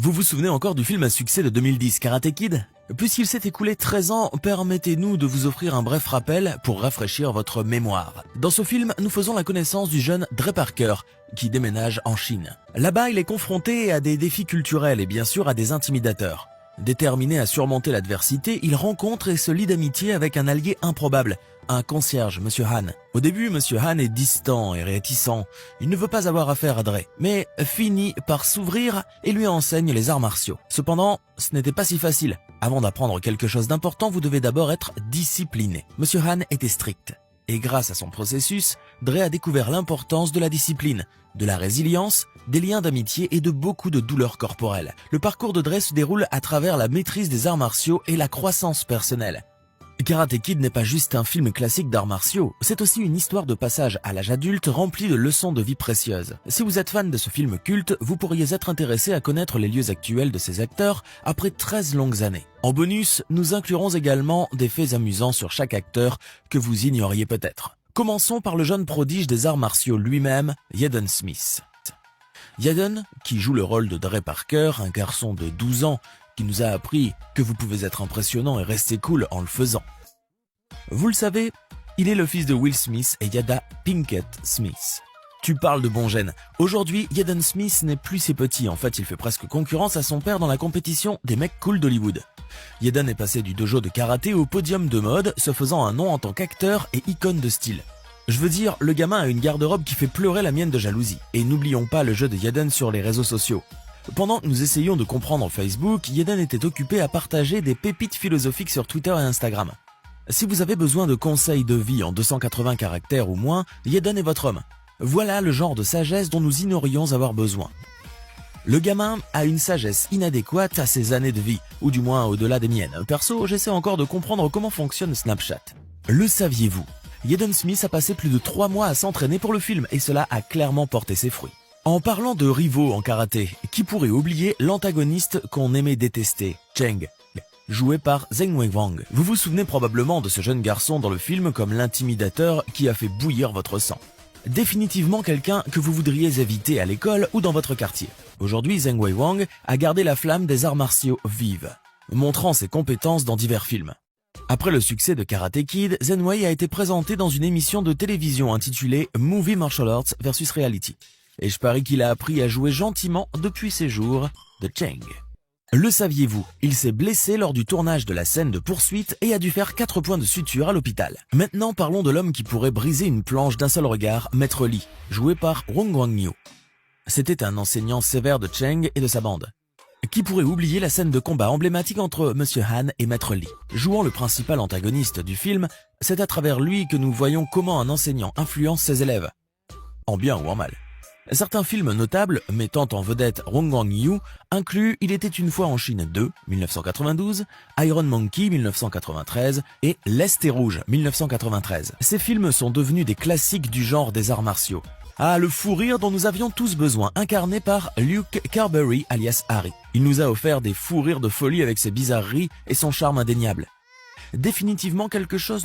Vous vous souvenez encore du film à succès de 2010, Karate Kid? Puisqu'il s'est écoulé 13 ans, permettez-nous de vous offrir un bref rappel pour rafraîchir votre mémoire. Dans ce film, nous faisons la connaissance du jeune Dre Parker, qui déménage en Chine. Là-bas, il est confronté à des défis culturels et bien sûr à des intimidateurs. Déterminé à surmonter l'adversité, il rencontre et se lie d'amitié avec un allié improbable, un concierge, Monsieur Han. Au début, Monsieur Han est distant et réticent. Il ne veut pas avoir affaire à Dre, mais finit par s'ouvrir et lui enseigne les arts martiaux. Cependant, ce n'était pas si facile. Avant d'apprendre quelque chose d'important, vous devez d'abord être discipliné. Monsieur Han était strict. Et grâce à son processus, Dre a découvert l'importance de la discipline, de la résilience, des liens d'amitié et de beaucoup de douleurs corporelles. Le parcours de Dre se déroule à travers la maîtrise des arts martiaux et la croissance personnelle. Karate Kid n'est pas juste un film classique d'arts martiaux, c'est aussi une histoire de passage à l'âge adulte remplie de leçons de vie précieuses. Si vous êtes fan de ce film culte, vous pourriez être intéressé à connaître les lieux actuels de ses acteurs après 13 longues années. En bonus, nous inclurons également des faits amusants sur chaque acteur que vous ignoriez peut-être. Commençons par le jeune prodige des arts martiaux lui-même, Jaden Smith. Jaden, qui joue le rôle de Dre Parker, un garçon de 12 ans, qui nous a appris que vous pouvez être impressionnant et rester cool en le faisant. Vous le savez, il est le fils de Will Smith et Jada Pinkett Smith. Tu parles de bon gène. Aujourd'hui, Jaden Smith n'est plus si petit. En fait, il fait presque concurrence à son père dans la compétition des mecs cool d'Hollywood. Jaden est passé du dojo de karaté au podium de mode, se faisant un nom en tant qu'acteur et icône de style. Je veux dire, le gamin a une garde-robe qui fait pleurer la mienne de jalousie. Et n'oublions pas le jeu de Jaden sur les réseaux sociaux. Pendant que nous essayions de comprendre Facebook, Jaden était occupé à partager des pépites philosophiques sur Twitter et Instagram. Si vous avez besoin de conseils de vie en 280 caractères ou moins, Jaden est votre homme. Voilà le genre de sagesse dont nous ignorions avoir besoin. Le gamin a une sagesse inadéquate à ses années de vie, ou du moins au-delà des miennes. Perso, j'essaie encore de comprendre comment fonctionne Snapchat. Le saviez-vous? Jaden Smith a passé plus de 3 mois à s'entraîner pour le film et cela a clairement porté ses fruits. En parlant de rivaux en karaté, qui pourrait oublier l'antagoniste qu'on aimait détester, Cheng, joué par Zheng Weiguang. Vous vous souvenez probablement de ce jeune garçon dans le film comme l'intimidateur qui a fait bouillir votre sang. Définitivement quelqu'un que vous voudriez éviter à l'école ou dans votre quartier. Aujourd'hui, Zheng Weiguang a gardé la flamme des arts martiaux vive, montrant ses compétences dans divers films. Après le succès de Karate Kid, Zheng Wei a été présenté dans une émission de télévision intitulée Movie Martial Arts vs Reality. Et je parie qu'il a appris à jouer gentiment depuis ses jours de Cheng. Le saviez-vous? Il s'est blessé lors du tournage de la scène de poursuite et a dû faire 4 points de suture à l'hôpital. Maintenant parlons de l'homme qui pourrait briser une planche d'un seul regard, Maître Lee, joué par Wong Guangyu. C'était un enseignant sévère de Cheng et de sa bande. Qui pourrait oublier la scène de combat emblématique entre Monsieur Han et Maître Lee? Jouant le principal antagoniste du film, c'est à travers lui que nous voyons comment un enseignant influence ses élèves, en bien ou en mal. Certains films notables mettant en vedette Wong Guangyu incluent Il était une fois en Chine 2, 1992, Iron Monkey 1993 et L'Est est rouge 1993. Ces films sont devenus des classiques du genre des arts martiaux. Ah, le fou rire dont nous avions tous besoin, incarné par Luke Carberry alias Harry. Il nous a offert des fous rires de folie avec ses bizarreries et son charme indéniable. Définitivement quelque chose